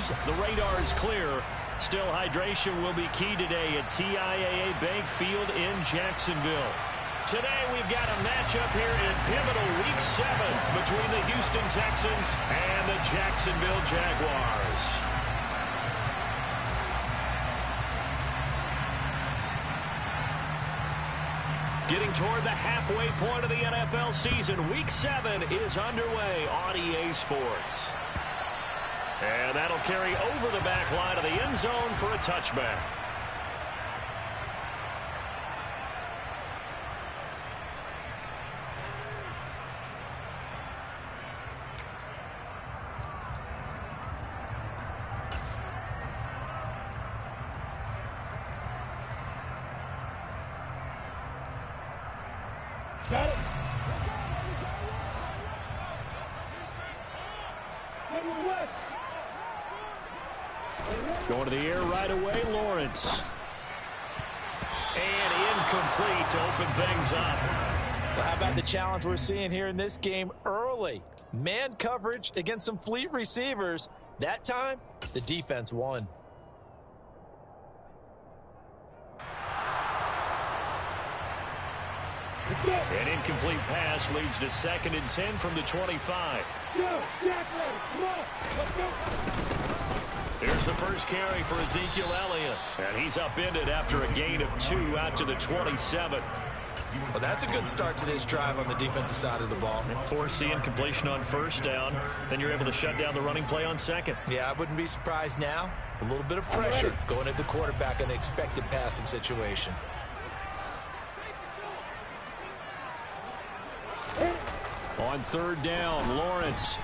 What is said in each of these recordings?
news. The radar is clear. Still, hydration will be key today at TIAA Bank Field in Jacksonville. Today, we've got a matchup here in pivotal Week 7 between the Houston Texans and the Jacksonville Jaguars. Getting toward the halfway point of the NFL season, Week 7 is underway on EA Sports. And that'll carry over the back line of the end zone for a touchback. Got it. Going to the air right away, Lawrence. And incomplete to open things up. Well, how about the challenge we're seeing here in this game early? Man coverage against some fleet receivers. That time, the defense won. An incomplete pass leads to 2nd and 10 from the 25. Here's the first carry for Ezekiel Elliott. And he's upended after a gain of 2 out to the 27. Well, that's a good start to this drive on the defensive side of the ball. Forcing completion on 1st down. Then you're able to shut down the running play on 2nd. Yeah, I wouldn't be surprised now. A little bit of pressure going at the quarterback in an expected passing situation. On 3rd down, Lawrence.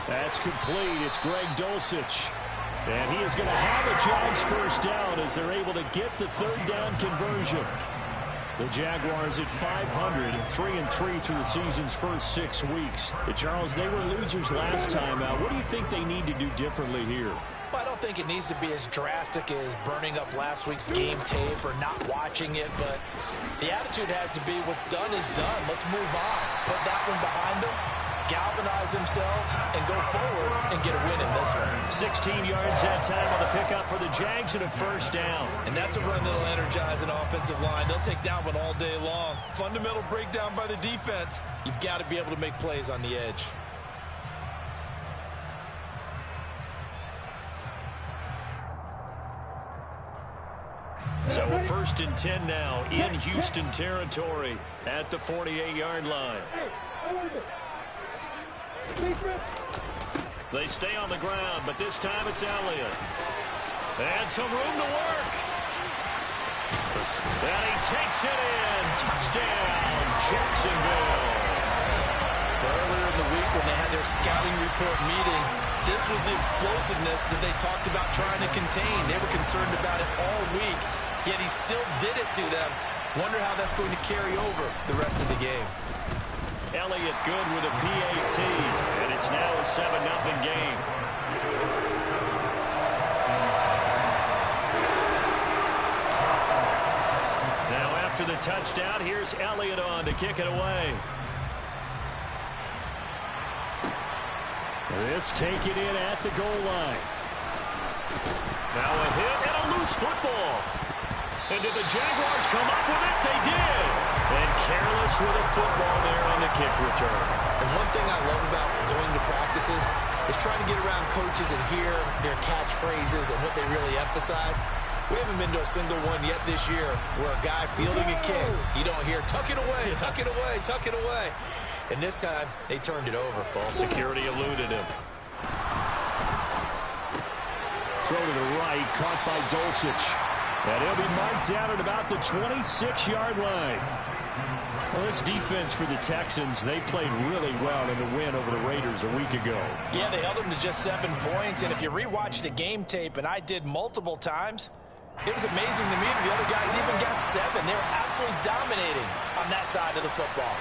That's complete. It's Greg Dulcich. And he is going to have a Jags 1st down as they're able to get the 3rd down conversion. The Jaguars at 500 and 3-3 through the season's first 6 weeks. But Charles, they were losers last time out. What do you think they need to do differently here? Well, I don't think it needs to be as drastic as burning up last week's game tape or not watching it, but the attitude has to be what's done is done. Let's move on. Put that one behind them, galvanize themselves, and go forward and get a win in this one. 16 yards that time on the pickup for the Jags and a 1st down. And that's a run that'll energize an offensive line. They'll take that one all day long. Fundamental breakdown by the defense. You've got to be able to make plays on the edge. So 1st and 10 now in Houston territory at the 48-yard line. They stay on the ground, but this time it's Elliott. And some room to work. And he takes it in. Touchdown, Jacksonville. Earlier in the week when they had their scouting report meeting, this was the explosiveness that they talked about trying to contain. They were concerned about it all week, yet he still did it to them. Wonder how that's going to carry over the rest of the game. Elliott good with a PAT, and it's now a 7-0 game. Now after the touchdown, here's Elliott on to kick it away. This taken in at the goal line. Now a hit and a loose football. And did the Jaguars come up with it? They did. And careless with a football there on the kick return. And one thing I love about going to practices is trying to get around coaches and hear their catchphrases and what they really emphasize. We haven't been to a single one yet this year where a guy fielding a kick, you don't hear, tuck it away, tuck it away, tuck it away. And this time, they turned it over. Ball security eluded him. Throw to the right, caught by Dulcich. And he'll be marked down at about the 26-yard line. Well, this defense for the Texans, they played really well in the win over the Raiders a week ago. Yeah, they held them to just 7 points. And if you rewatch the game tape, and I did multiple times, it was amazing to me that the other guys even got 7. They were absolutely dominating on that side of the football.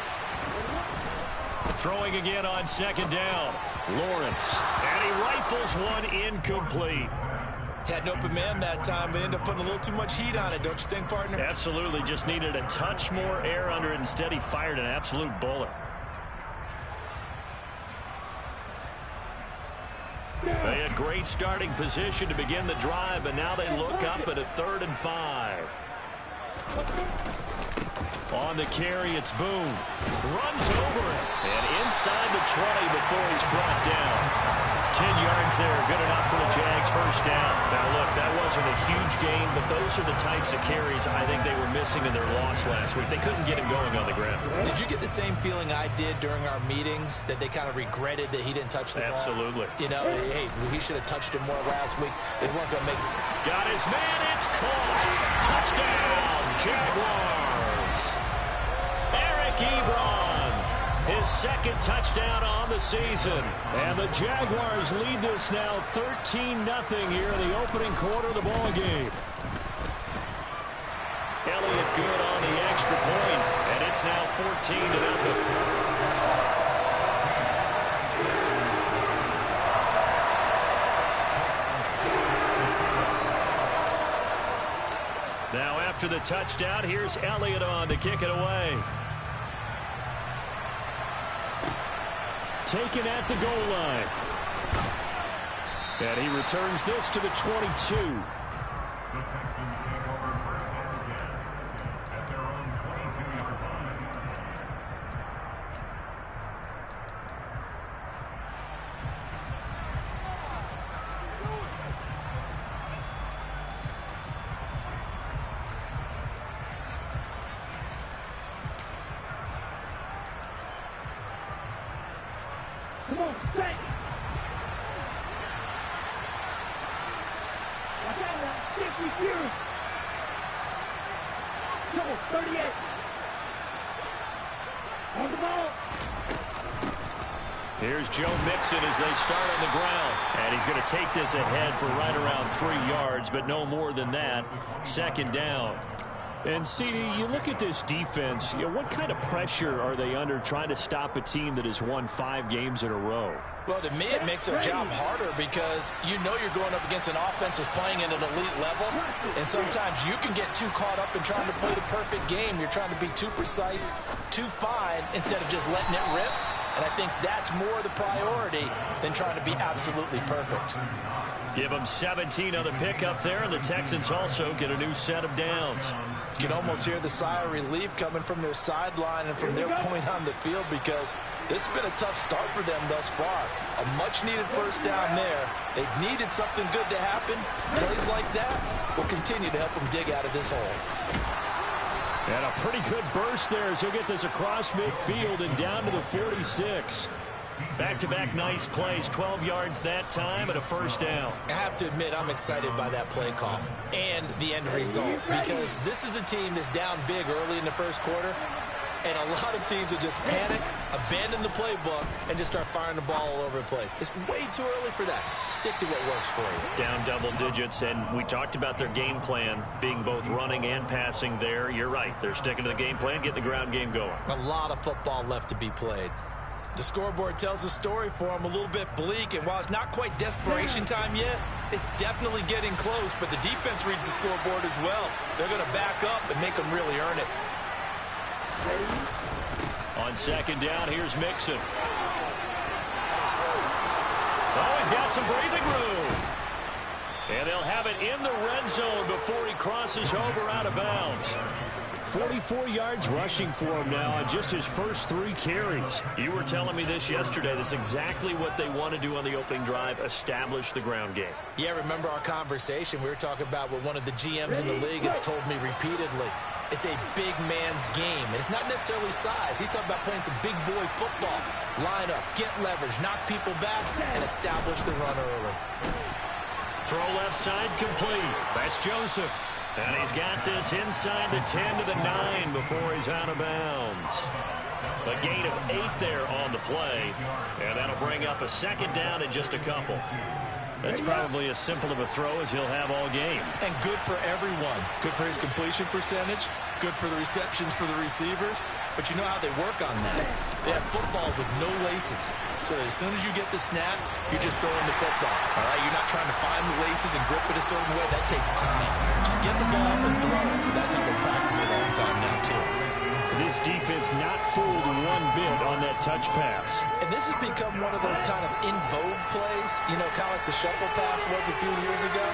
Throwing again on 2nd down. Lawrence. And he rifles one incomplete. Had an open man that time, but ended up putting a little too much heat on it, don't you think, partner? Absolutely. Just needed a touch more air under it. Instead, he fired an absolute bullet. They They had great starting position to begin the drive, but now they look up at a 3rd and 5. On the carry, it's Boone. Runs over it. And inside the 20 before he's brought down. 10 yards there, good enough for the Jags first down. Now, look, that wasn't a huge gain, but those are the types of carries I think they were missing in their loss last week. They couldn't get him going on the ground. Did you get the same feeling I did during our meetings, that they kind of regretted that he didn't touch the ball? Absolutely. You know, hey, he should have touched it more last week. They weren't going to make it. Got his man, it's caught. Touchdown, Jaguars. Eric Ebron, his 2nd touchdown on the season. And the Jaguars lead this now 13-0 here in the opening quarter of the ball game. Elliott good on the extra point, and it's now 14-0. Now after the touchdown, here's Elliott on to kick it away. Taken at the goal line. And he returns this to the 22. The Texans take over first and 10 at their own 22-yard line. Come on, set. Watch out now. 50 years. Come on, 38. On the ball. Here's Joe Mixon as they start on the ground. And he's going to take this ahead for right around 3 yards, but no more than that. 2nd down. And, CD, you look at this defense, what kind of pressure are they under trying to stop a team that has won 5 games in a row? Well, to me, it makes their job harder because you know you're going up against an offense that's playing at an elite level, and sometimes you can get too caught up in trying to play the perfect game. You're trying to be too precise, too fine, instead of just letting it rip. And I think that's more the priority than trying to be absolutely perfect. Give them 17 on the pickup there, and the Texans also get a new set of downs. You can almost hear the sigh of relief coming from their sideline and from their point on the field, because this has been a tough start for them thus far. A much-needed first down there. They needed something good to happen. Plays like that will continue to help them dig out of this hole. And a pretty good burst there as he'll get this across midfield and down to the 46. Back-to-back nice plays, 12 yards that time and a first down. I have to admit, I'm excited by that play call and the end result, because this is a team that's down big early in the first quarter, and a lot of teams will just panic, abandon the playbook, and just start firing the ball all over the place. It's way too early for that. Stick to what works for you. Down double digits, and we talked about their game plan being both running and passing there. You're right. They're sticking to the game plan, getting the ground game going. A lot of football left to be played. The scoreboard tells a story for them, a little bit bleak, and while it's not quite desperation time yet, it's definitely getting close, but the defense reads the scoreboard as well. They're going to back up and make them really earn it. On 2nd down, here's Mixon. Oh, he's got some breathing room. And they'll have it in the red zone before he crosses over out of bounds. 44 yards rushing for him now on just his first 3 carries. You were telling me this yesterday. That's exactly what they want to do on the opening drive, establish the ground game. Yeah, remember our conversation? We were talking about what one of the GMs in the league has told me repeatedly. It's a big man's game, and it's not necessarily size. He's talking about playing some big boy football. Line up, get leverage, knock people back, and establish the run early. Throw left side complete. That's Joseph. And he's got this inside the 10 to the 9 before he's out of bounds. A gain of 8 there on the play, and that'll bring up a 2nd down in just a couple. That's probably as simple of a throw as he'll have all game. And good for everyone. Good for his completion percentage. Good for the receptions for the receivers. But you know how they work on that. They have footballs with no laces. So that as soon as you get the snap, you're just throwing the football. All right? You're not trying to find the laces and grip it a certain way. That takes time. Just get the ball and throw it. So that's how they practice it all the time now, too. This defense not fooled one bit on that touch pass. And this has become one of those kind of in vogue plays, you know, kind of like the shuffle pass was a few years ago.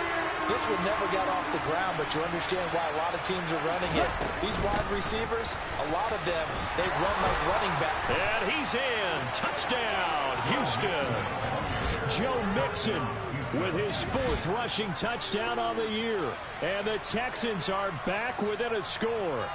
This one never got off the ground, but you understand why a lot of teams are running it. These wide receivers, a lot of them, they run like running back. And he's in. Touchdown, Houston. Joe Mixon with his 4th rushing touchdown on the year. And the Texans are back within a score.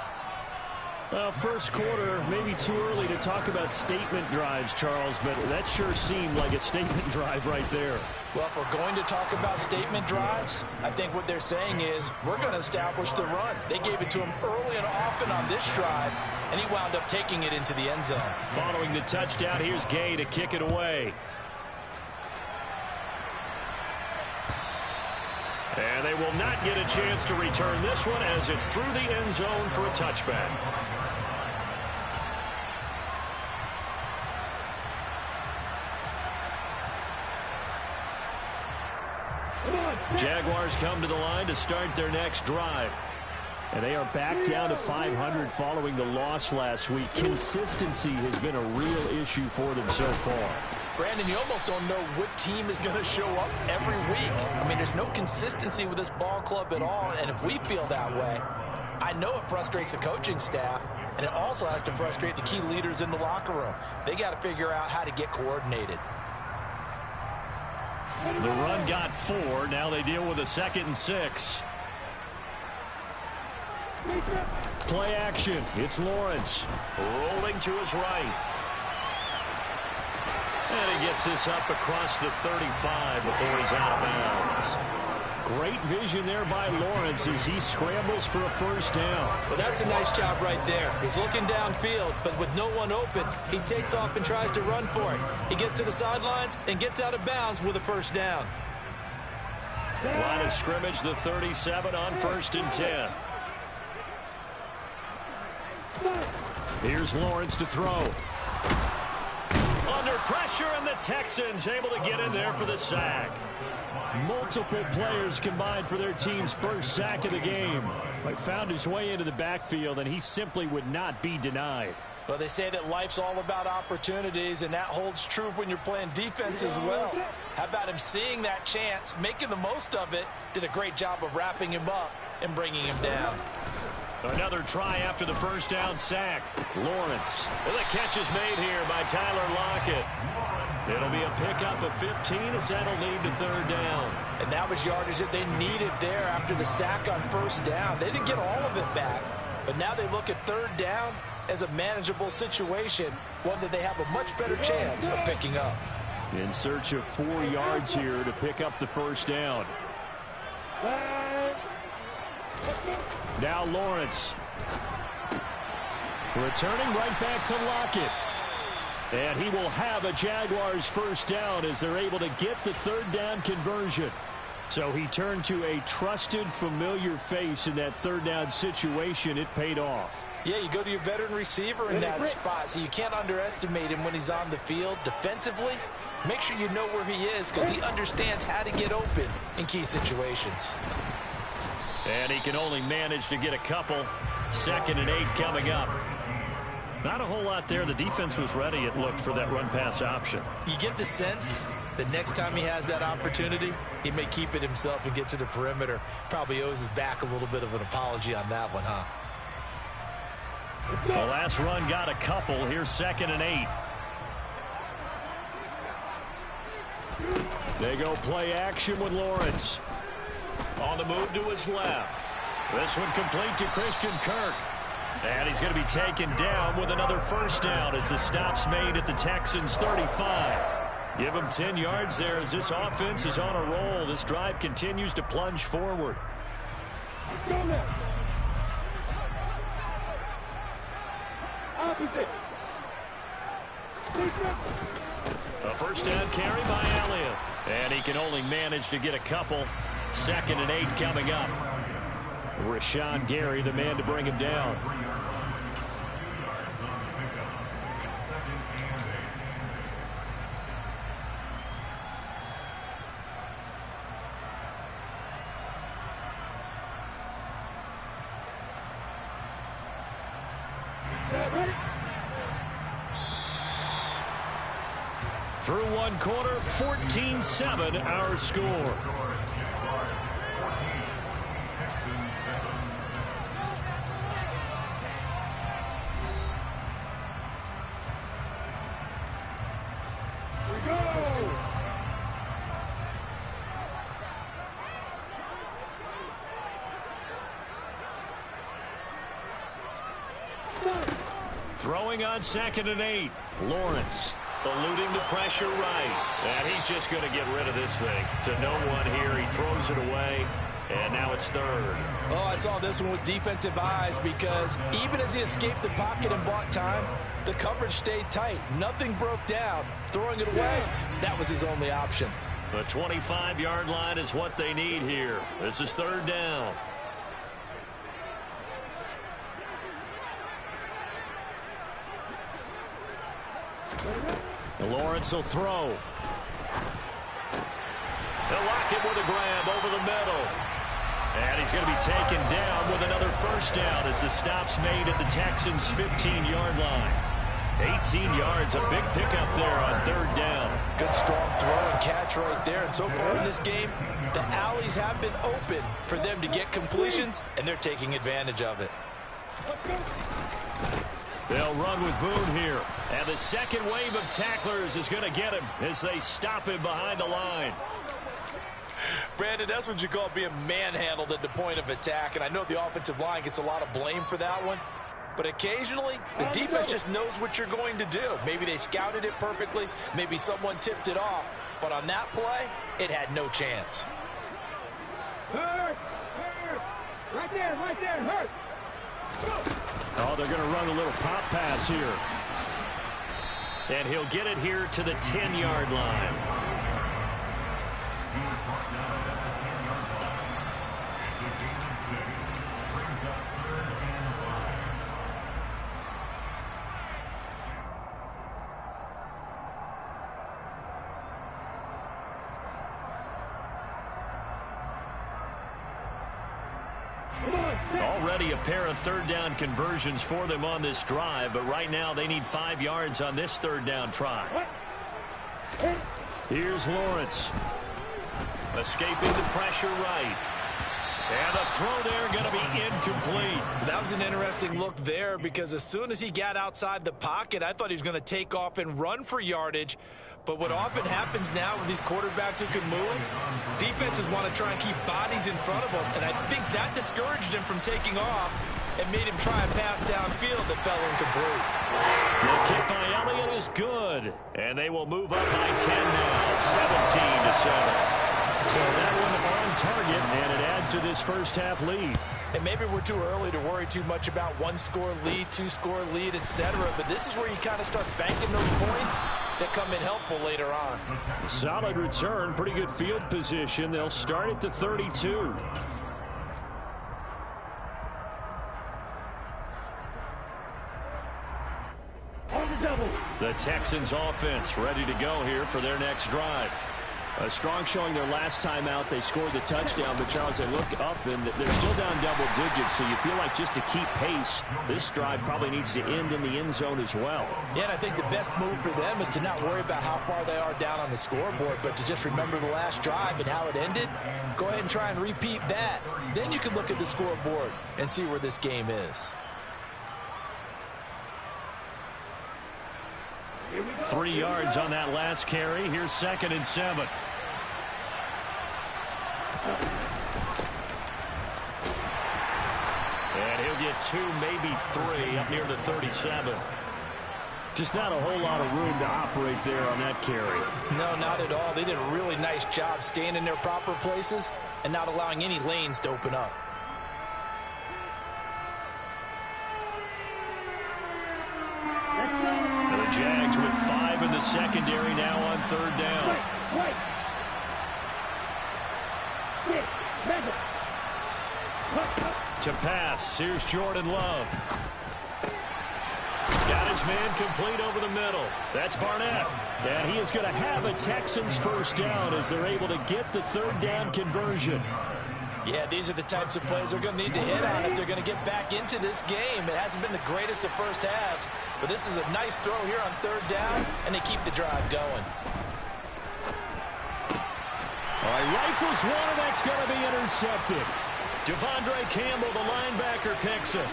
Well, first quarter, maybe too early to talk about statement drives, Charles, but that sure seemed like a statement drive right there. Well, if we're going to talk about statement drives, I think what they're saying is we're going to establish the run. They gave it to him early and often on this drive, and he wound up taking it into the end zone. Following the touchdown, here's Gay to kick it away. And they will not get a chance to return this one as it's through the end zone for a touchback. Jaguars come to the line to start their next drive. And they are back down to 500 following the loss last week. Consistency has been a real issue for them so far. Brandon, you almost don't know what team is going to show up every week. I mean, there's no consistency with this ball club at all, and if we feel that way, I know it frustrates the coaching staff, and it also has to frustrate the key leaders in the locker room. They got to figure out how to get coordinated. The run got 4. Now they deal with a 2nd and 6. Play action. It's Lawrence rolling to his right. And he gets this up across the 35 before he's out of bounds. Great vision there by Lawrence as he scrambles for a first down. Well, that's a nice job right there. He's looking downfield, but with no one open, he takes off and tries to run for it. He gets to the sidelines and gets out of bounds with a first down. Line of scrimmage, the 37 on 1st and 10. Here's Lawrence to throw. Under pressure, and the Texans able to get in there for the sack. Multiple players combined for their team's first sack of the game. He found his way into the backfield, and he simply would not be denied. Well, they say that life's all about opportunities, and that holds true when you're playing defense as well. How about him seeing that chance, making the most of it, did a great job of wrapping him up and bringing him down. Another try after the first down sack. Lawrence. Well, the catch is made here by Tyler Lockett. It'll be a pickup of 15 as that'll lead to 3rd down. And that was yardage that they needed there after the sack on first down. They didn't get all of it back, but now they look at 3rd down as a manageable situation, one that they have a much better chance of picking up. In search of 4 yards here to pick up the first down. Now Lawrence. Returning right back to Lockett. And he will have a Jaguars first down as they're able to get the 3rd down conversion. So he turned to a trusted, familiar face in that 3rd down situation. It paid off. Yeah, you go to your veteran receiver in that spot, so you can't underestimate him when he's on the field. Defensively, make sure you know where he is because he understands how to get open in key situations. And he can only manage to get a couple. 2nd and 8 coming up. Not a whole lot there. The defense was ready, it looked, for that run-pass option. You get the sense that next time he has that opportunity, he may keep it himself and get to the perimeter. Probably owes his back a little bit of an apology on that one, huh? The last run got a couple. Here's 2nd and 8. They go play action with Lawrence. On the move to his left. This one complete to Christian Kirk. And he's going to be taken down with another first down as the stop's made at the Texans' 35. Give him 10 yards there as this offense is on a roll. This drive continues to plunge forward. A first down carry by Elliott. And he can only manage to get a couple. 2nd and 8 coming up. Rashawn Gary, the man to bring him down. Through one quarter, 14-7 our score. Throwing on 2nd and 8. Lawrence eluding the pressure right. And he's just going to get rid of this thing. To no one here. He throws it away. And now it's 3rd. Oh, I saw this one with defensive eyes because even as he escaped the pocket and bought time, the coverage stayed tight. Nothing broke down. Throwing it away, that was his only option. The 25-yard line is what they need here. This is 3rd down. Lawrence will throw. He'll lock it with a grab over the middle. And he's going to be taken down with another 1st down as the stop's made at the Texans' 15-yard line. 18 yards, a big pickup there on 3rd down. Good strong throw and catch right there. And so far in this game, the alleys have been open for them to get completions, and they're taking advantage of it. They'll run with Boone here. And the second wave of tacklers is going to get him as they stop him behind the line. Brandon, that's what you call being manhandled at the point of attack. And I know the offensive line gets a lot of blame for that one. But occasionally, the defense just knows what you're going to do. Maybe they scouted it perfectly. Maybe someone tipped it off. But on that play, it had no chance. Hurt! Right there, hurt! Oh, they're going to run a little pop pass here. And he'll get it here to the 10-yard line. Already a pair of 3rd down conversions for them on this drive, but right now they need 5 yards on this 3rd down try. Here's Lawrence. Escaping the pressure right. And the throw there going to be incomplete. That was an interesting look there because as soon as he got outside the pocket, I thought he was going to take off and run for yardage. But what often happens now with these quarterbacks who can move, defenses want to try and keep bodies in front of them. And I think that discouraged him from taking off and made him try and pass downfield that fell incomplete. The kick by Elliott is good. And they will move up by 10 now, 17-7. So that one on target, and it adds to this first half lead. And maybe we're too early to worry too much about 1-score lead, 2-score lead, etc. But this is where you kind of start banking those points that come in helpful later on. Solid return, pretty good field position. They'll start at the 32. The Texans offense ready to go here for their next drive. A strong showing their last time out. They scored the touchdown, but Charles, they look up and they're still down double digits, so you feel like just to keep pace, this drive probably needs to end in the end zone as well. Yeah, and I think the best move for them is to not worry about how far they are down on the scoreboard, but to just remember the last drive and how it ended. Go ahead and try and repeat that. Then you can look at the scoreboard and see where this game is. 3 yards on that last carry. Here's 2nd and 7. And he'll get 2, maybe 3 up near the 37. Just not a whole lot of room to operate there on that carry. No, not at all. They did a really nice job staying in their proper places and not allowing any lanes to open up. And the Jags with 5 in the secondary now on 3rd down. To pass, here's Jordan Love. Got his man complete over the middle. That's Barnett. And he is going to have a Texans first down as they're able to get the 3rd down conversion. Yeah, these are the types of plays they're going to need to hit on if they're going to get back into this game. It hasn't been the greatest of first halves, But this is a nice throw here on third down, and they keep the drive going. All right, rifles one, and that's going to be intercepted. Devondre Campbell, the linebacker, picks it.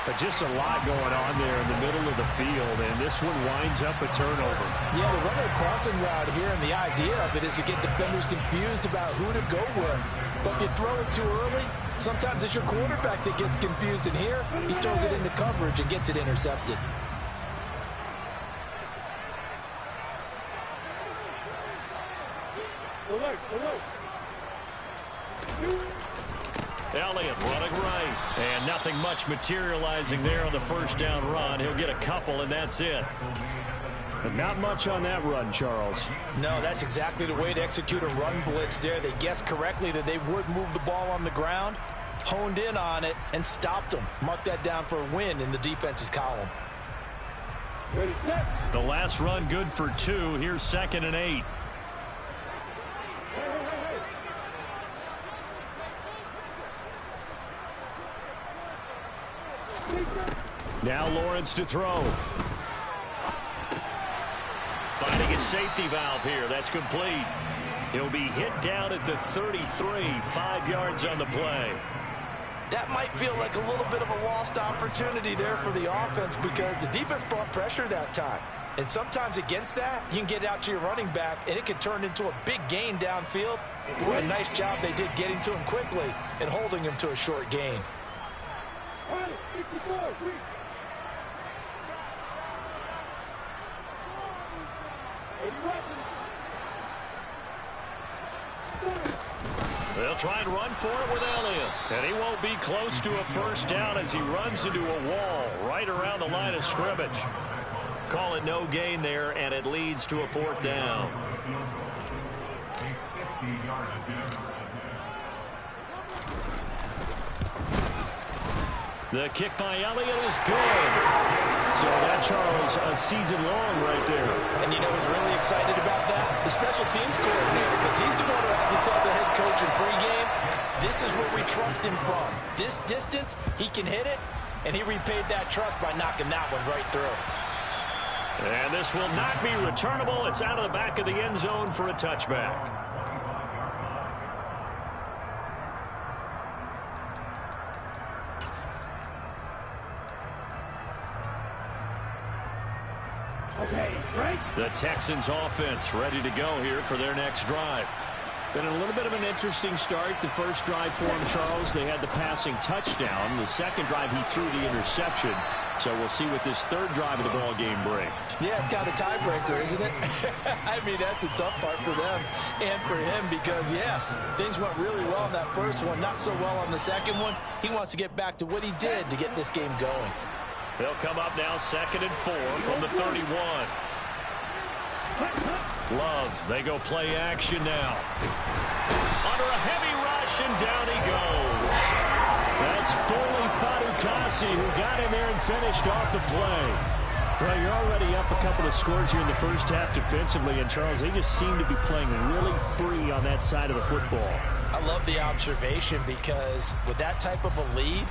But just a lot going on there in the middle of the field, and this one winds up a turnover. Yeah, the running crossing route here, and the idea of it is to get defenders confused about who to go with. But if you throw it too early, sometimes it's your quarterback that gets confused, and here he throws it into coverage and gets it intercepted. Elliott running right, and nothing much materializing there on the first down run. He'll get a couple, and that's it. But not much on that run, Charles. No, that's exactly the way to execute a run blitz there. They guessed correctly that they would move the ball on the ground, honed in on it, and stopped them. Mark that down for a win in the defense's column. The last run good for 2. Here's 2nd and 8. Now Lawrence to throw. Finding a safety valve here. That's complete. He'll be hit down at the 33. 5 yards on the play. That might feel like a little bit of a lost opportunity there for the offense because the defense brought pressure that time. And sometimes against that, you can get out to your running back, and it can turn into a big gain downfield. What a nice job they did getting to him quickly and holding him to a short gain. They'll try and run for it with Elliott. And he won't be close to a first down as he runs into a wall right around the line of scrimmage. Call it no gain there, and it leads to a 4th down. The kick by Elliott is good. So that, Charles, a season long right there. And you know who's really excited about that? The special teams coordinator, because he's the one who has to tell the head coach in pregame, this is where we trust him from. This distance, he can hit it, and he repaid that trust by knocking that one right through. And this will not be returnable. It's out of the back of the end zone for a touchback. The Texans offense ready to go here for their next drive. Been a little bit of an interesting start. The first drive for him, Charles, they had the passing touchdown. The second drive, he threw the interception. So we'll see what this third drive of the ball game brings. Yeah, it's kind of a tiebreaker, isn't it? I mean, that's the tough part for them and for him because, yeah, things went really well in that first one, not so well on the second one. He wants to get back to what he did to get this game going. They'll come up now 2nd and 4 from the 31. Love, they go play action now. Under a heavy rush, and down he goes. That's Foley Fadukasi who got in there and finished off the play. Well, you're already up a couple of scores here in the first half defensively, and Charles, they just seem to be playing really free on that side of the football. I love the observation because with that type of a lead,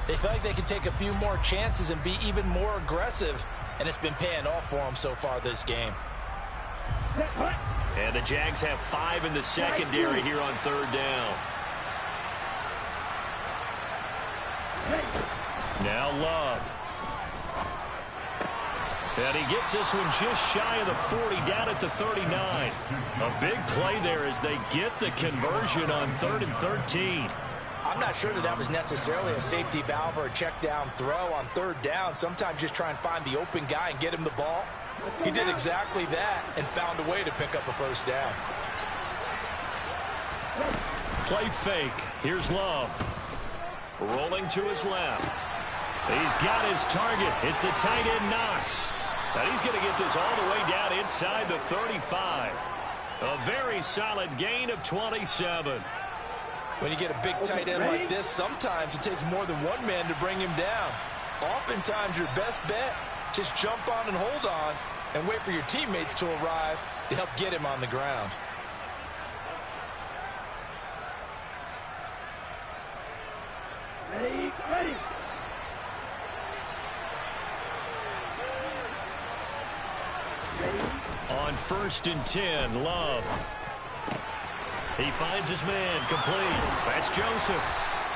they feel like they can take a few more chances and be even more aggressive, and it's been paying off for them so far this game. And the Jags have 5 in the secondary here on 3rd down. Now Love. And he gets this one just shy of the 40, down at the 39. A big play there as they get the conversion on 3rd and 13. I'm not sure that that was necessarily a safety valve or a check down throw on 3rd down. Sometimes just try and find the open guy and get him the ball. He did exactly that and found a way to pick up a first down. Play fake. Here's Love. Rolling to his left. He's got his target. It's the tight end Knox. And he's going to get this all the way down inside the 35. A very solid gain of 27. When you get a big tight end like this, sometimes it takes more than one man to bring him down. Oftentimes your best bet, just jump on and hold on and wait for your teammates to arrive to help get him on the ground. Ready. 1st and 10. Love. He finds his man, complete. That's Joseph.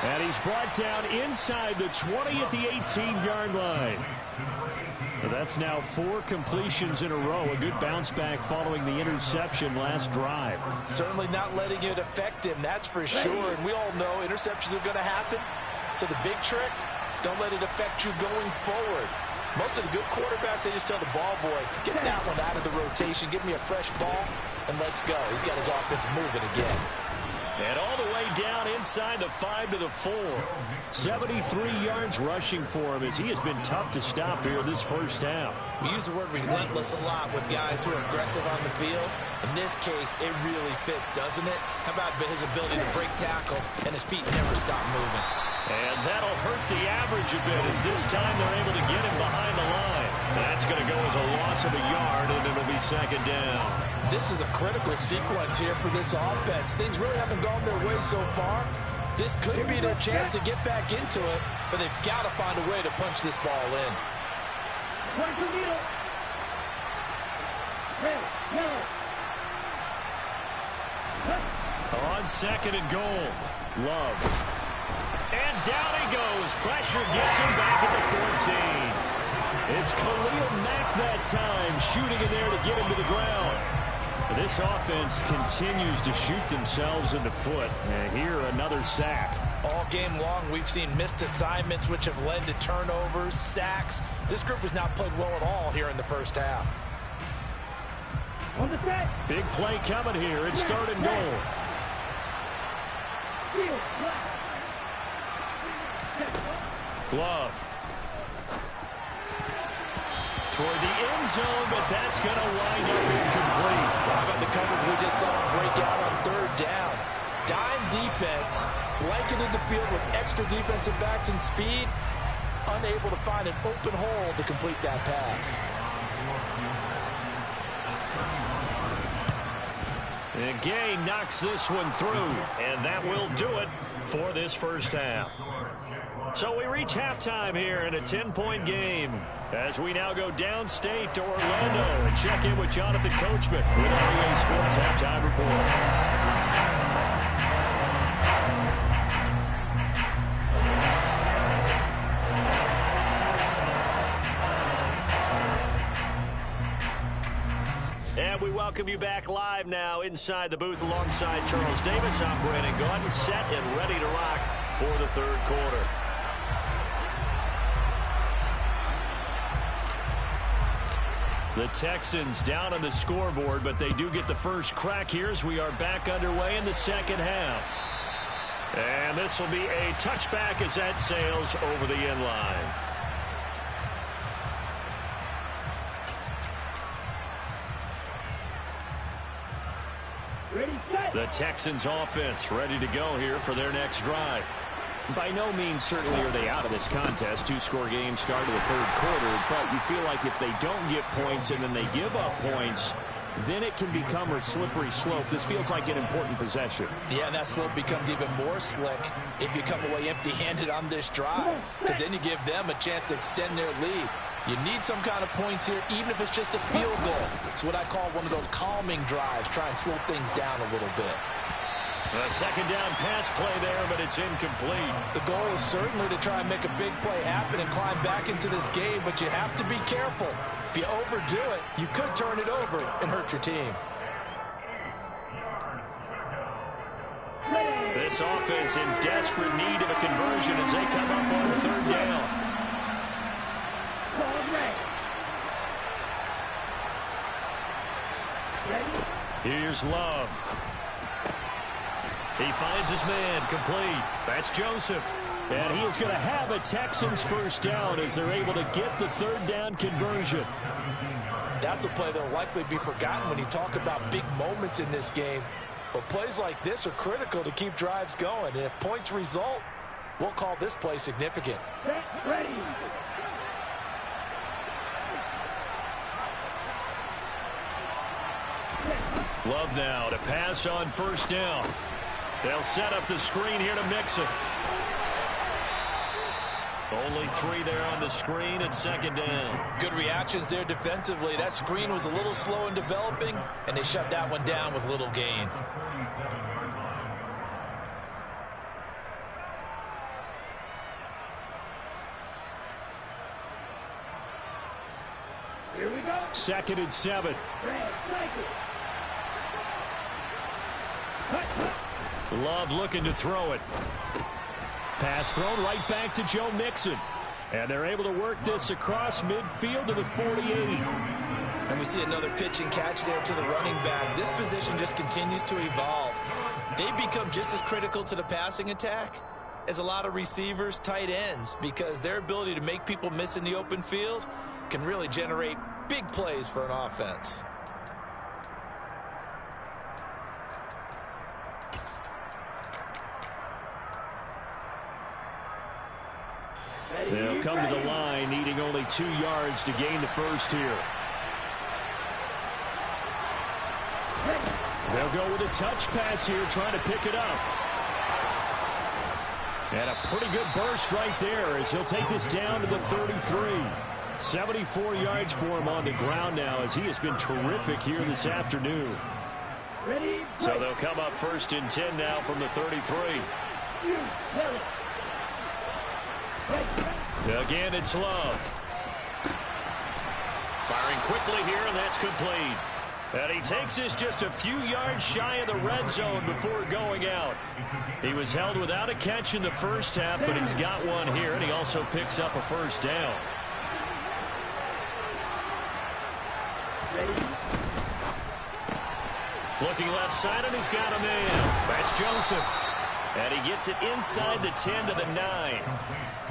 And he's brought down inside the 20 at the 18-yard line. That's now 4 completions in a row. A good bounce back following the interception last drive. Certainly not letting it affect him, that's for sure. And we all know interceptions are going to happen. So the big trick, don't let it affect you going forward. Most of the good quarterbacks, they just tell the ball boy, get that one out of the rotation, give me a fresh ball, and let's go. He's got his offense moving again. And all the way down inside the 5 to the 4. 73 yards rushing for him as he has been tough to stop here this first half. We use the word relentless a lot with guys who are aggressive on the field. In this case, it really fits, doesn't it? How about his ability to break tackles and his feet never stop moving? And that'll hurt the average a bit as this time they're able to get him behind the line. That's going to go as a loss of a yard, and it'll be 2nd down. This is a critical sequence here for this offense. Things really haven't gone their way so far. This could be their chance to get back into it, but they've got to find a way to punch this ball in. On 2nd and goal, Love. And down he goes. Pressure gets him back at the 14. It's Khalil Mack that time, shooting in there to get him to the ground. This offense continues to shoot themselves in the foot. And here, another sack. All game long, we've seen missed assignments, which have led to turnovers, sacks. This group has not played well at all here in the first half. On the set. Big play coming here. It's 3rd and goal. Glove. Toward the end zone, but that's going to wind up incomplete. How about the coverage we just saw break out on 3rd down? Dime defense, blanketed the field with extra defensive backs and speed, unable to find an open hole to complete that pass. And Gay knocks this one through, and that will do it for this first half. So we reach halftime here in a 10-point game as we now go downstate to Orlando and check in with Jonathan Coachman with our EA Sports Halftime Report. And we welcome you back live now inside the booth alongside Charles Davis. I'm Brandon Gaudin, set and ready to rock for the 3rd quarter. The Texans down on the scoreboard, but they do get the first crack here as we are back underway in the 2nd half. And this will be a touchback as that sails over the end line. The Texans offense ready to go here for their next drive. By no means certainly are they out of this contest. 2-score game start of the 3rd quarter, but you feel like if they don't get points and then they give up points, then it can become a slippery slope. This feels like an important possession. Yeah, and that slope becomes even more slick if you come away empty-handed on this drive, because then you give them a chance to extend their lead. You need some kind of points here, even if it's just a field goal. It's what I call one of those calming drives. Try and slow things down a little bit. A 2nd down pass play there, but it's incomplete. The goal is certainly to try and make a big play happen and climb back into this game, but you have to be careful. If you overdo it, you could turn it over and hurt your team. This offense in desperate need of a conversion as they come up on 3rd down. Here's Love. He finds his man, complete. That's Joseph. And he is going to have a Texans first down as they're able to get the 3rd down conversion. That's a play that will likely be forgotten when you talk about big moments in this game. But plays like this are critical to keep drives going. And if points result, we'll call this play significant. Get ready. Love now to pass on 1st down. They'll set up the screen here to mix it. Only 3 there on the screen at second down. Good reactions there defensively. That screen was a little slow in developing, and they shut that one down with little gain. Here we go. 2nd and 7. Love looking to throw it. Pass thrown right back to Joe Mixon. And they're able to work this across midfield to the 48. And we see another pitch and catch there to the running back. This position just continues to evolve. They become just as critical to the passing attack as a lot of receivers, tight ends, because their ability to make people miss in the open field can really generate big plays for an offense. They'll come to the line, needing only 2 yards to gain the first here. They'll go with a touch pass here, trying to pick it up. And a pretty good burst right there as he'll take this down to the 33. 74 yards for him on the ground now as he has been terrific here this afternoon. Ready? So they'll come up 1st and 10 now from the 33. Again, it's Love. Firing quickly here, and that's complete. And he takes this just a few yards shy of the red zone before going out. He was held without a catch in the first half, but he's got one here, and he also picks up a first down. Looking left side, and he's got a man. That's Joseph. And he gets it inside the 10 to the 9.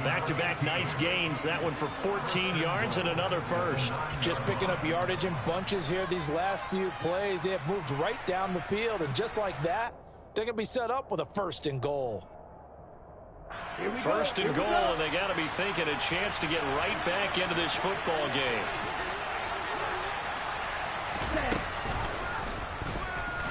Back-to-back nice gains. That one for 14 yards and another first. Just picking up yardage in bunches here these last few plays. They have moved right down the field, and just like that, they're going to be set up with a 1st and goal. 1st and goal, and they got to be thinking a chance to get right back into this football game.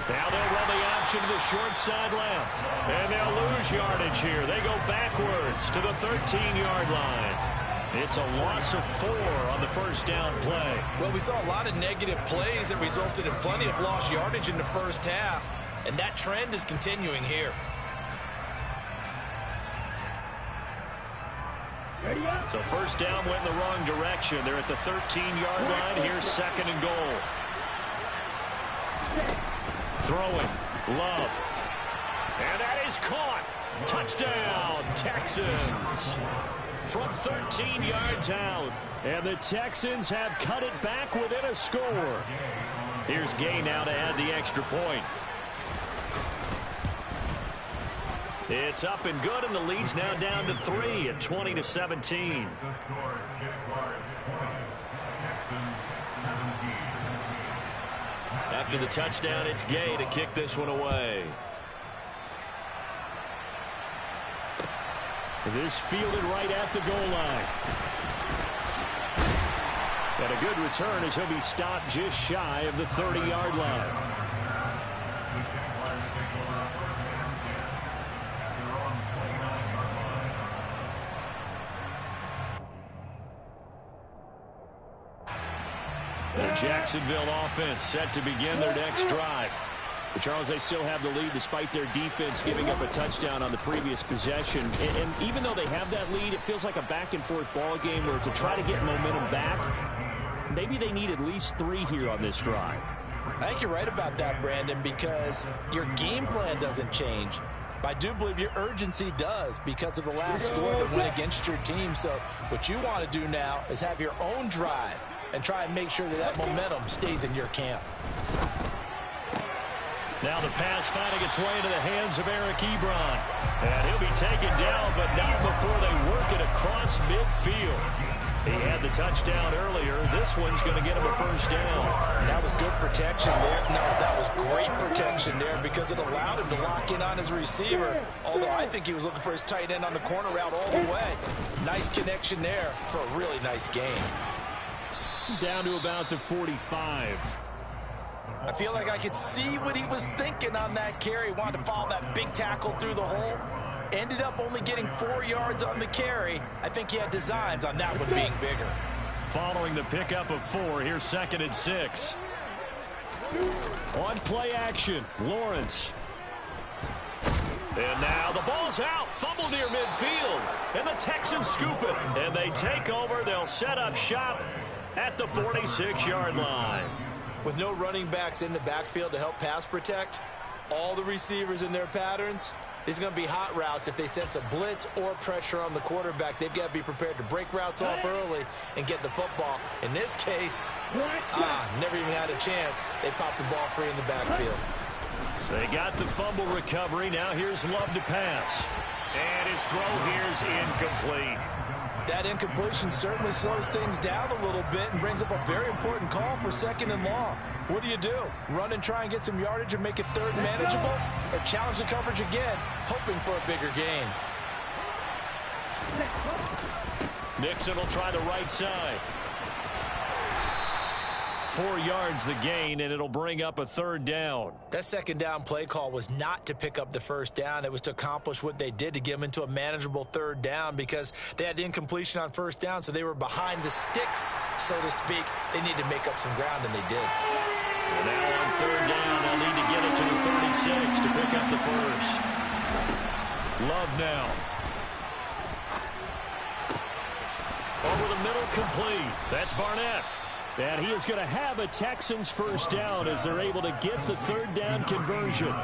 Now they'll run the option to the short side left. And they'll lose yardage here. They go backwards to the 13-yard line. It's a loss of 4 on the first down play. Well, we saw a lot of negative plays that resulted in plenty of lost yardage in the first half. And that trend is continuing here. So first down went in the wrong direction. They're at the 13-yard line. Here's 2nd and goal. Throwing. Love. And that is caught. Touchdown, Texans. From 13 yards out. And the Texans have cut it back within a score. Here's Gay now to add the extra point. It's up and good, and the lead's now down to 3 at 20-17. The score is Jaguars 20, Texans 17. After the touchdown, it's Gay to kick this one away. This fielded right at the goal line. And a good return as he'll be stopped just shy of the 30-yard line. The Jaguars take over on 1st and 10 at their own 29-yard line. The Jacksonville offense set to begin their next drive. But Charles, they still have the lead despite their defense giving up a touchdown on the previous possession. And even though they have that lead, it feels like a back-and-forth ball game where to try to get momentum back, maybe they need at least 3 here on this drive. I think you're right about that, Brandon, because your game plan doesn't change. But I do believe your urgency does because of the last score that went against your team. So what you want to do now is have your own drive and try and make sure that momentum stays in your camp. Now the pass finding its way into the hands of Eric Ebron. And he'll be taken down, but not before they work it across midfield. He had the touchdown earlier. This one's going to get him a first down. That was good protection there. No, that was great protection there because it allowed him to lock in on his receiver. Although I think he was looking for his tight end on the corner route all the way. Nice connection there for a really nice game. Down to about the 45. I feel like I could see what he was thinking on that carry. Wanted to follow that big tackle through the hole. Ended up only getting 4 yards on the carry. I think he had designs on that one being bigger. Following the pickup of 4, here's 2nd and 6. On play action, Lawrence. And now the ball's out. Fumble near midfield. And the Texans scoop it. And they take over. They'll set up shop at the 46-yard line. With no running backs in the backfield to help pass protect, all the receivers in their patterns, these are going to be hot routes. If they sense a blitz or pressure on the quarterback, they've got to be prepared to break routes off early and get the football. In this case, never even had a chance. They popped the ball free in the backfield. They got the fumble recovery. Now here's Love to pass. And his throw here's incomplete. That incompletion certainly slows things down a little bit and brings up a very important call for 2nd and long. What do? Run and try and get some yardage and make it 3rd manageable? Or challenge the coverage again, hoping for a bigger gain? Nixon will try the right side. 4 yards the gain, and it'll bring up a 3rd down. That 2nd down play call was not to pick up the 1st down. It was to accomplish what they did, to get them into a manageable 3rd down, because they had incompletion on 1st down, so they were behind the sticks, so to speak. They needed to make up some ground, and they did. And now on 3rd down, they'll need to get it to the 36 to pick up the 1st. Love now. Over the middle, complete. That's Barnett. And he is going to have a Texans 1st down as they're able to get the 3rd down conversion.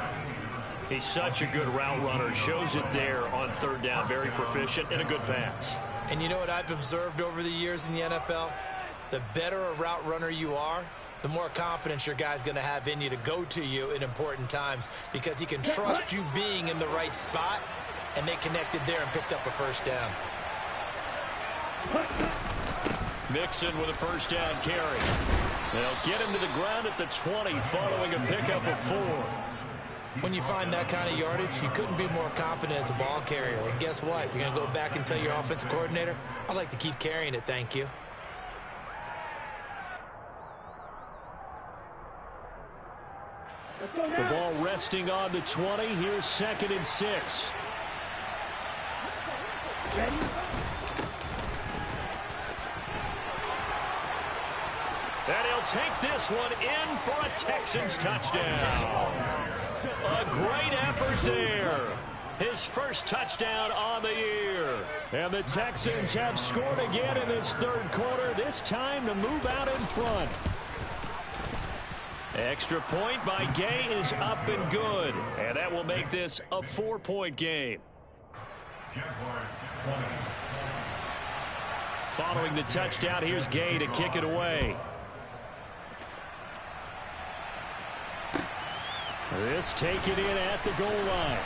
He's such a good route runner. Shows it there on 3rd down. Very proficient and a good pass. And you know what I've observed over the years in the NFL? The better a route runner you are, the more confidence your guy's going to have in you to go to you in important times, because he can trust you being in the right spot, and they connected there and picked up a 1st down. Mixon with a 1st down carry. They'll get him to the ground at the 20 following a pickup of 4. When you find that kind of yardage, you couldn't be more confident as a ball carrier. And guess what? You're going to go back and tell your offensive coordinator, I'd like to keep carrying it, thank you. The ball resting on the 20. Here's 2nd and 6. Ready? And he'll take this one in for a Texans touchdown. A great effort there. His 1st touchdown on the year. And the Texans have scored again in this 3rd quarter, this time to move out in front. Extra point by Gay is up and good. And that will make this a 4-point game. Following the touchdown, here's Gay to kick it away. This taken in at the goal line.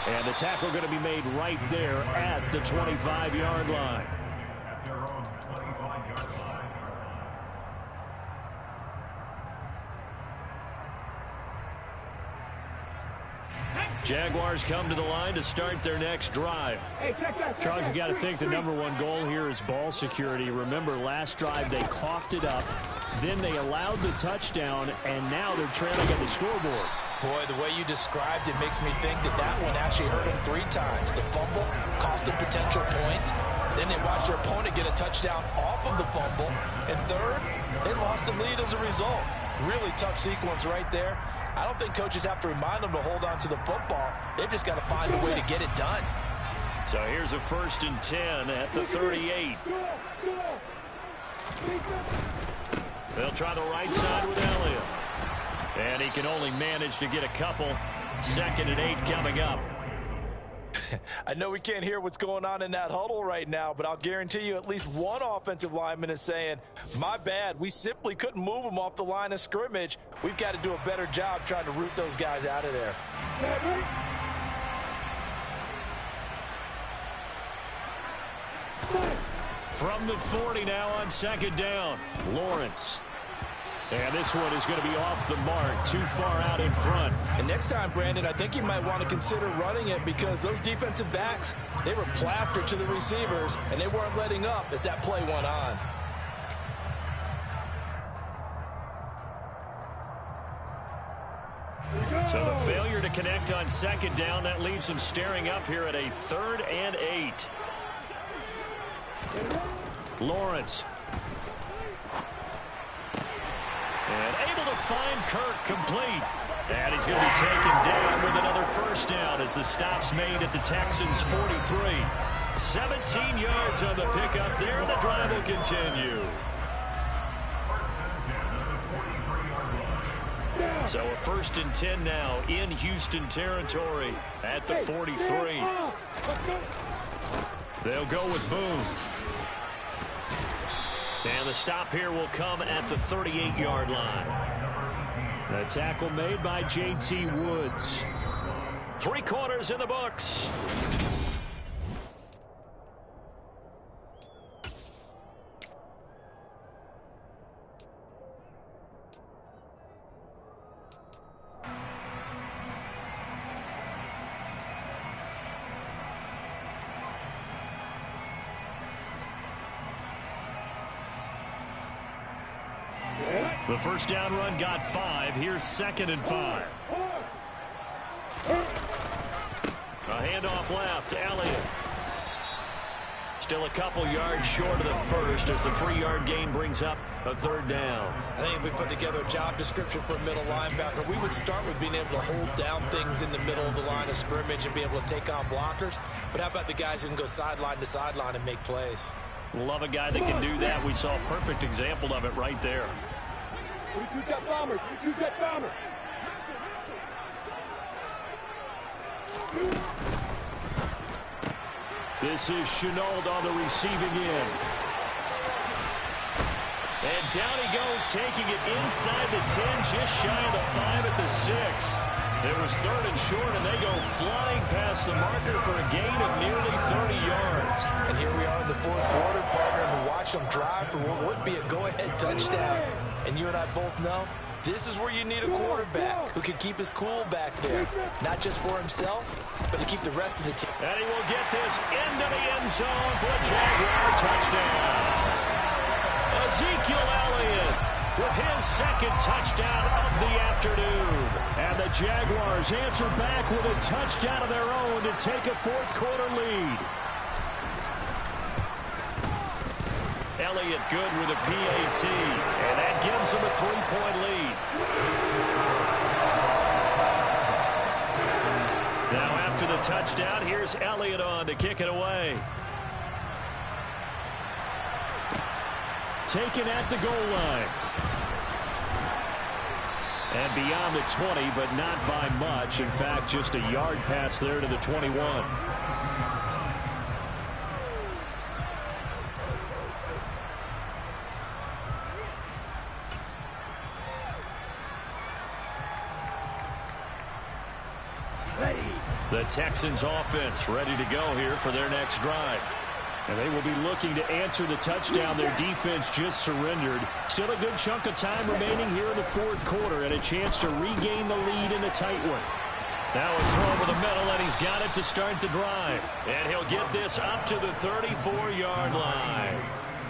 And the tackle going to be made right there at the 25-yard line. Jaguars come to the line to start their next drive. Charles, you got to think the #1 goal here is ball security. Remember, last drive they coughed it up. Then they allowed the touchdown, and now they're trailing at the scoreboard. Boy, the way you described it makes me think that one actually hurt them 3 times. The fumble cost them potential points. Then they watched their opponent get a touchdown off of the fumble. And 3rd, they lost the lead as a result. Really tough sequence right there. I don't think coaches have to remind them to hold on to the football. They've just got to find a way to get it done. So here's a 1st and 10 at the 38. They'll try the right side with Elliott. And he can only manage to get a couple. 2nd and 8 coming up. I know we can't hear what's going on in that huddle right now, but I'll guarantee you at least one offensive lineman is saying, my bad, we simply couldn't move them off the line of scrimmage. We've got to do a better job trying to root those guys out of there. From the 40 now on 2nd down, Lawrence. And this one is going to be off the mark, too far out in front. And next time, Brandon, I think you might want to consider running it, because those defensive backs, they were plastered to the receivers, and they weren't letting up as that play went on. Here we go. So the failure to connect on second down, that leaves them staring up here at a 3rd and 8. Lawrence. And able to find Kirk complete. And he's going to be taken down with another first down as the stop's made at the Texans' 43. 17 yards on the pickup there. The drive will continue. So a 1st and 10 now in Houston territory at the 43. They'll go with Boone. And the stop here will come at the 38-yard line. The tackle made by J.T. Woods. 3 quarters in the books. The first down run got 5. Here's 2nd and 5. A handoff left. Elliott. Still a couple yards short of the first as the 3-yard gain brings up a 3rd down. I think if we put together a job description for a middle linebacker, we would start with being able to hold down things in the middle of the line of scrimmage and be able to take on blockers. But how about the guys who can go sideline to sideline and make plays? Love a guy that can do that. We saw a perfect example of it right there. 42 jet bombers. 42 jet bombers. This is Chenault on the receiving end. And down he goes, taking it inside the 10, just shy of the 5 at the 6. There was 3rd and short, and they go flying past the marker for a gain of nearly 30 yards. And here we are in the 4th quarter, partner, and we watch them drive for what would be a go-ahead touchdown. And you and I both know this is where you need a quarterback who can keep his cool back there, not just for himself, but to keep the rest of the team. And he will get this into the end zone for a Jaguar touchdown. Ezekiel Elliott with his 2nd touchdown of the afternoon. And the Jaguars answer back with a touchdown of their own to take a 4th quarter lead. Elliott good with a PAT, and that gives him a 3-point lead. Now after the touchdown, here's Elliott on to kick it away. Taken at the goal line. And beyond the 20, but not by much. In fact, just a yard pass there to the 21. The Texans offense ready to go here for their next drive. And they will be looking to answer the touchdown their defense just surrendered. Still a good chunk of time remaining here in the 4th quarter and a chance to regain the lead in a tight one. Now a throw over the middle, and he's got it to start the drive. And he'll get this up to the 34-yard line.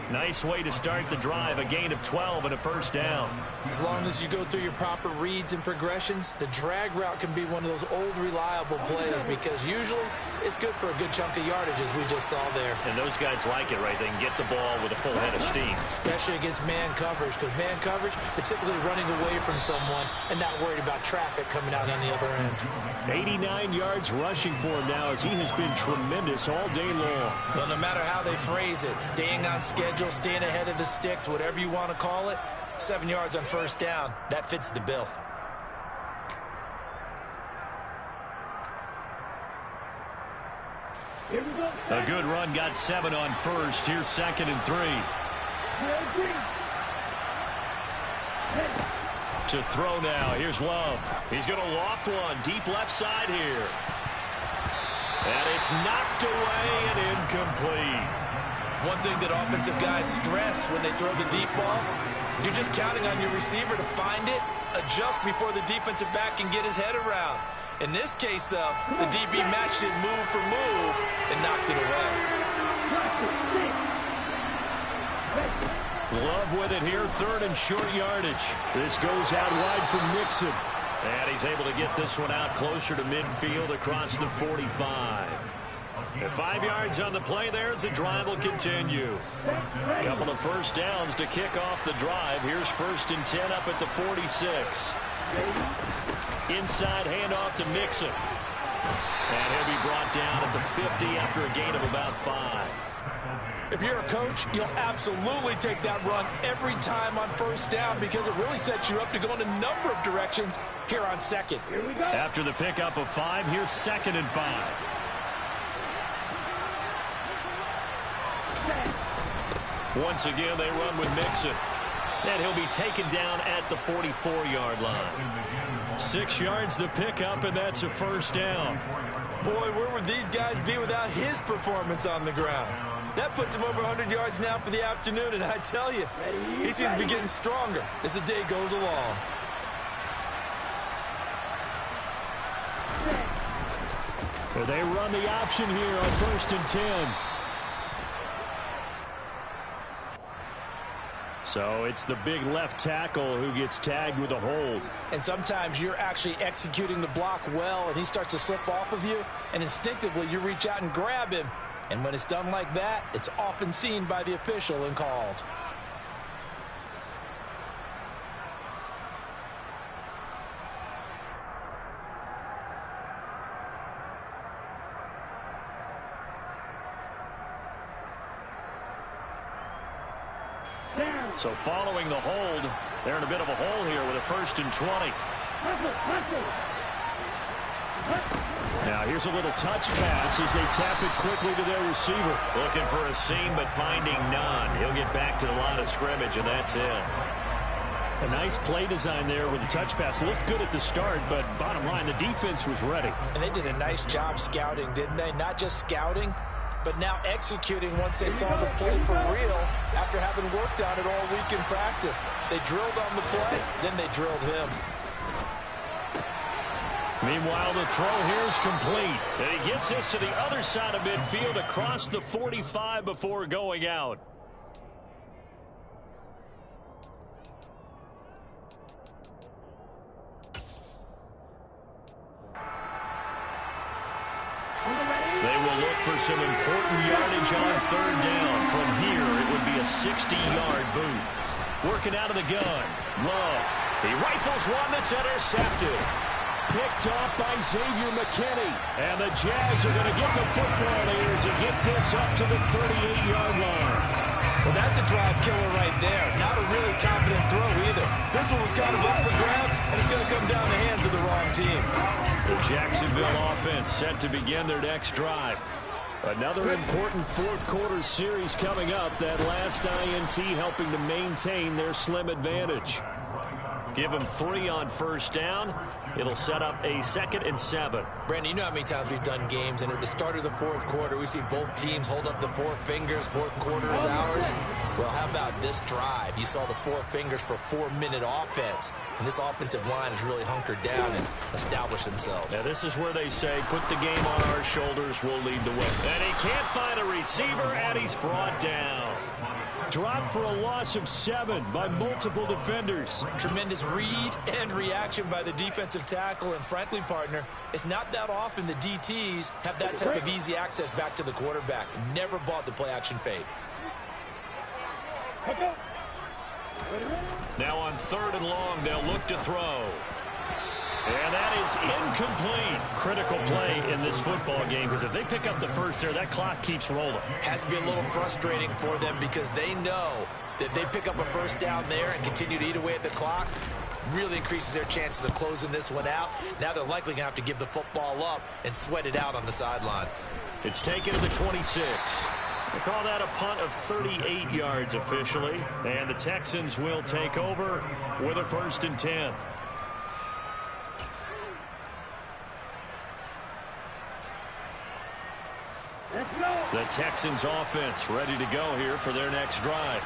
Nice way to start the drive, a gain of 12 and a first down. As long as you go through your proper reads and progressions, the drag route can be one of those old reliable plays because usually it's good for a good chunk of yardage, as we just saw there. And those guys like it, right? They can get the ball with a full head of steam. Especially against man coverage, because man coverage, particularly running away from someone and not worried about traffic coming out on the other end. 89 yards rushing for him now as he has been tremendous all day long. Well, no matter how they phrase it, staying on schedule, staying ahead of the sticks, whatever you want to call it, 7 yards on first down, that fits the bill. A good run got 7 on first. Here's 2nd and 3. To throw now. Here's Love. He's going to loft one deep left side here. And it's knocked away and incomplete. One thing that offensive guys stress when they throw the deep ball, you're just counting on your receiver to find it, adjust before the defensive back can get his head around. In this case, though, the DB matched it move for move and knocked it away. Love with it here, 3rd and short yardage. This goes out wide for Mixon. And he's able to get this one out closer to midfield across the 45. And 5 yards on the play there as the drive will continue. A couple of first downs to kick off the drive. Here's 1st and 10 up at the 46. Inside handoff to Mixon. And he'll be brought down at the 50 after a gain of about 5. If you're a coach, you'll absolutely take that run every time on 1st down because it really sets you up to go in a number of directions here on 2nd. After the pickup of 5, here's 2nd and 5. Once again, they run with Mixon. And he'll be taken down at the 44-yard line. 6 yards the pickup, and that's a 1st down. Boy, where would these guys be without his performance on the ground? That puts him over 100 yards now for the afternoon, and I tell you, he seems to be getting stronger as the day goes along. They run the option here on 1st and 10. So it's the big left tackle who gets tagged with a hold. And sometimes you're actually executing the block well, and he starts to slip off of you, and instinctively you reach out and grab him. And when it's done like that, it's often seen by the official and called. So following the hold, they're in a bit of a hole here with a 1st and 20. Now here's a little touch pass as they tap it quickly to their receiver. Looking for a seam but finding none. He'll get back to the line of scrimmage, and that's it. A nice play design there with the touch pass. Looked good at the start, but bottom line, the defense was ready. And they did a nice job scouting, didn't they? Not just scouting, but now executing once they saw the play for real after having worked on it all week in practice. They drilled on the play, then they drilled him. Meanwhile, the throw here is complete. And he gets this to the other side of midfield across the 45 before going out. They will look for some important yardage on 3rd down. From here, it would be a 60-yard boot. Working out of the gun. Love. He rifles one that's intercepted. Picked off by Xavier McKinney. And the Jags are going to get the football here as he gets this up to the 38-yard line. Well, that's a drive killer right there. Not a really confident throw either. This one was kind of up for grabs, and it's going to come down the hands of the wrong team. The Jacksonville offense set to begin their next drive. Another important 4th quarter series coming up. That last INT helping to maintain their slim advantage. Give them 3 on 1st down. It'll set up a 2nd and 7. Brandon, you know how many times we've done games, and at the start of the 4th quarter, we see both teams hold up the 4 fingers. 4th quarter is ours. Well, how about this drive? You saw the 4 fingers for 4-minute offense, and this offensive line has really hunkered down and established themselves. Now, this is where they say, put the game on our shoulders, we'll lead the way. And he can't find a receiver, and he's brought down. Dropped for a loss of 7 by multiple defenders. Tremendous read and reaction by the defensive tackle. And frankly, partner, it's not that often the DTs have that type of easy access back to the quarterback. Never bought the play action fade. Now on 3rd and long, they'll look to throw. And that is incomplete. Critical play in this football game, because if they pick up the first there, that clock keeps rolling. Has to be a little frustrating for them because they know that they pick up a 1st down there and continue to eat away at the clock. Really increases their chances of closing this one out. Now they're likely going to have to give the football up and sweat it out on the sideline. It's taken to the 26. They call that a punt of 38 yards officially. And the Texans will take over with a 1st and 10. The Texans offense ready to go here for their next drive.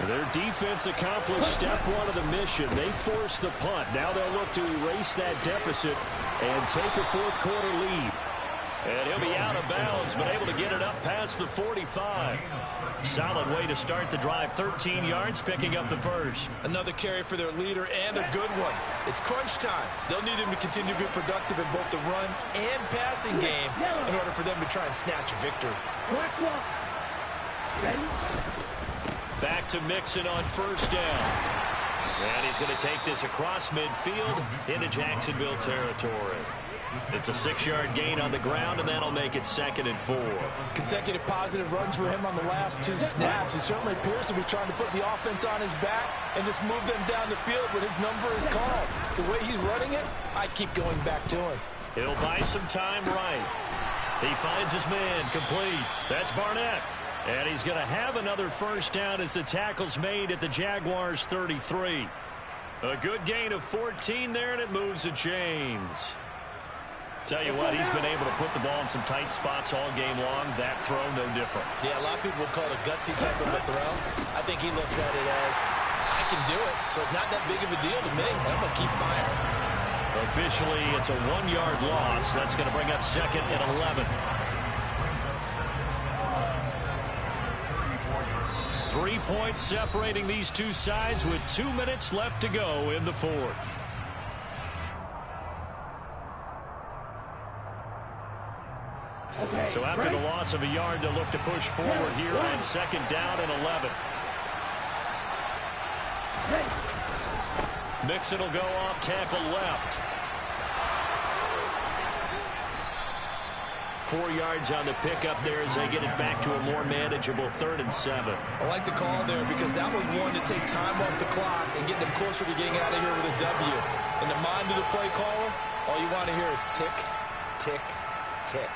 Their defense accomplished step 1 of the mission. They forced the punt. Now they'll look to erase that deficit and take a 4th quarter lead. And he'll be out of bounds, but able to get it up past the 45. Solid way to start the drive. 13 yards, picking up the first. Another carry for their leader, and a good one. It's crunch time. They'll need him to continue to be productive in both the run and passing game in order for them to try and snatch a victory. Back to Mixon on first down. And he's going to take this across midfield into Jacksonville territory. It's a 6-yard gain on the ground, and that'll make it 2nd and 4. Consecutive positive runs for him on the last 2 snaps. He certainly appears to be trying to put the offense on his back and just move them down the field when his number is called. The way he's running it, I keep going back to him. He'll buy some time right. He finds his man complete. That's Barnett. And he's going to have another first down as the tackle's made at the Jaguars' 33. A good gain of 14 there, and it moves the chains. Tell you what, he's been able to put the ball in some tight spots all game long. That throw, no different. Yeah, a lot of people would call it a gutsy type of a throw. I think he looks at it as, I can do it, so it's not that big of a deal to me, and I'm going to keep firing. Officially, it's a 1-yard loss. That's going to bring up 2nd and 11. 3 points separating these two sides with 2 minutes left to go in the 4th. So after the loss of a yard, they'll look to push forward here on 2nd down and 11. Mixon will go off tackle left. 4 yards on the pickup there as they get it back to a more manageable 3rd and 7. I like the call there because that was one to take time off the clock and get them closer to getting out of here with a W. In the mind of the play caller, all you want to hear is tick, tick, tick.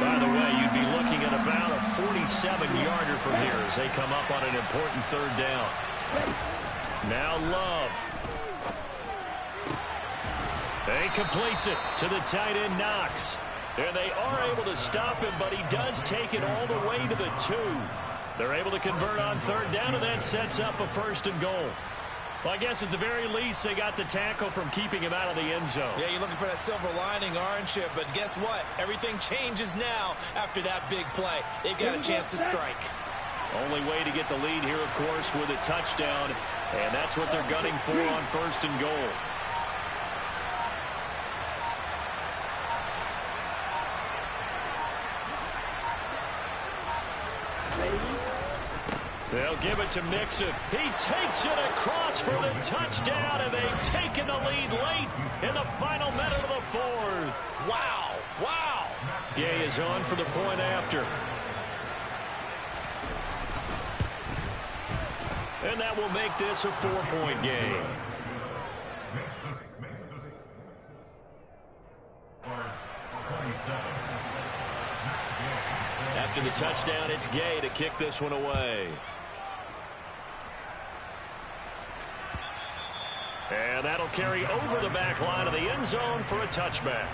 By the way, you'd be looking at about a 47-yarder from here as they come up on an important 3rd down. Now Love. He completes it to the tight end Knox. And they are able to stop him, but he does take it all the way to the 2. They're able to convert on 3rd down, and that sets up a 1st and goal. Well, I guess at the very least, they got the tackle from keeping him out of the end zone. Yeah, you're looking for that silver lining, aren't you? But guess what? Everything changes now after that big play. They've got a chance to strike. Only way to get the lead here, of course, with a touchdown. And that's what they're gunning for on 1st and goal. They'll give it to Mixon. He takes it across for the touchdown, and they've taken the lead late in the final minute of the 4th. Wow, wow. Gay is on for the point after. And that will make this a 4-point game. After the touchdown, it's Gay to kick this one away. And that'll carry over the back line of the end zone for a touchback.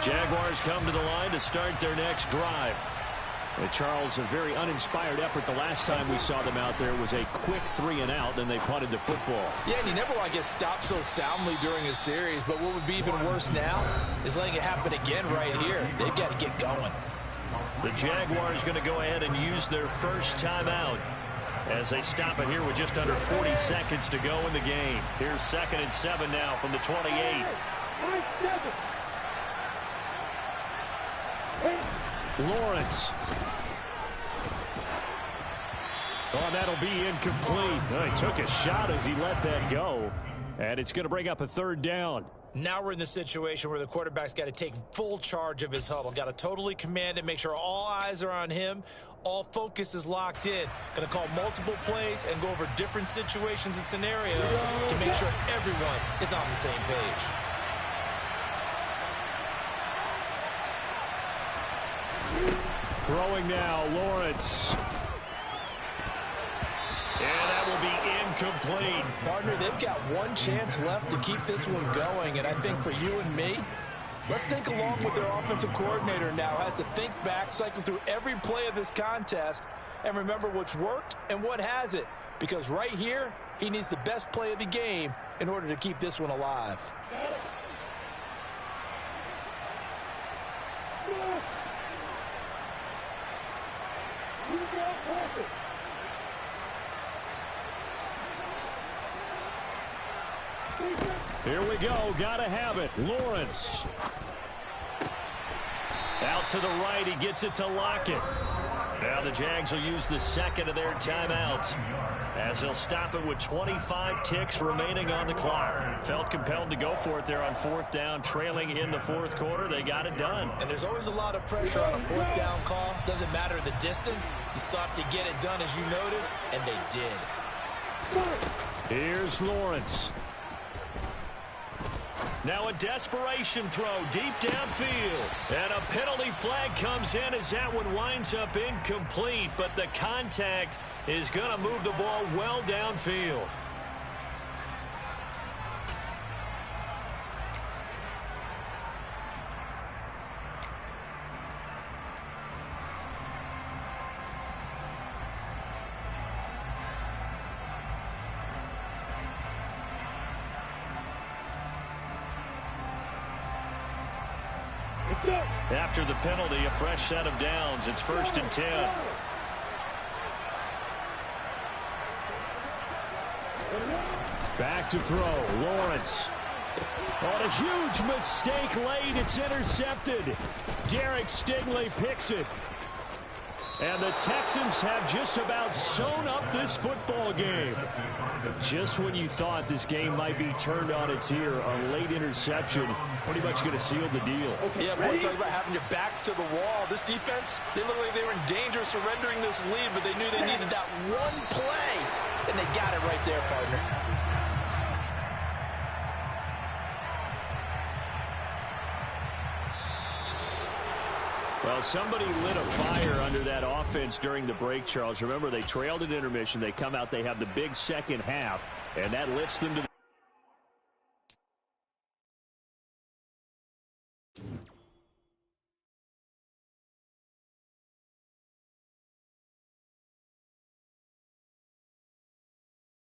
Jaguars come to the line to start their next drive. And Charles, a very uninspired effort. The last time we saw them out there was a quick 3-and-out, then they punted the football. Yeah, and you never want to get stopped so soundly during a series, but what would be even worse now is letting it happen again right here. They've got to get going. The Jaguars going to go ahead and use their first timeout as they stop it here with just under 40 seconds to go in the game. Here's 2nd and 7 now from the 28. Lawrence. Oh, that'll be incomplete. Oh, he took a shot as he let that go. And it's going to bring up a 3rd down. Now we're in the situation where the quarterback's got to take full charge of his huddle. Got to totally command it, make sure all eyes are on him. All focus is locked in. Going to call multiple plays and go over different situations and scenarios to make sure everyone is on the same page. Throwing now, Lawrence. And that will be incomplete. Partner, they've got one chance left to keep this one going, and I think for you and me, let's think along with their offensive coordinator now. Has to think back, cycle through every play of this contest, and remember what's worked and what hasn't. Because right here, he needs the best play of the game in order to keep this one alive. Here we go. Got to have it. Lawrence. Out to the right. He gets it to Lockett. Now the Jags will use the second of their timeouts as they'll stop it with 25 ticks remaining on the clock. Felt compelled to go for it there on fourth down, trailing in the fourth quarter. They got it done. And there's always a lot of pressure on a fourth down call. Doesn't matter the distance. You stop to get it done, as you noted, and they did. Here's Lawrence. Now a desperation throw deep downfield. And a penalty flag comes in as that one winds up incomplete. But the contact is going to move the ball well downfield. After the penalty, a fresh set of downs. It's 1st and 10. Back to throw. Lawrence. On a huge mistake late. It's intercepted. Derek Stingley picks it. And the Texans have just about sewn up this football game. Just when you thought this game might be turned on its ear, a late interception pretty much going to seal the deal. Yeah, boy, talking about having your backs to the wall. This defense, they look like they were in danger of surrendering this lead, but they knew they needed that one play, and they got it right there, partner. Well, somebody lit a fire under that offense during the break, Charles. Remember, they trailed at intermission. They come out, they have the big second half, and that lifts them to the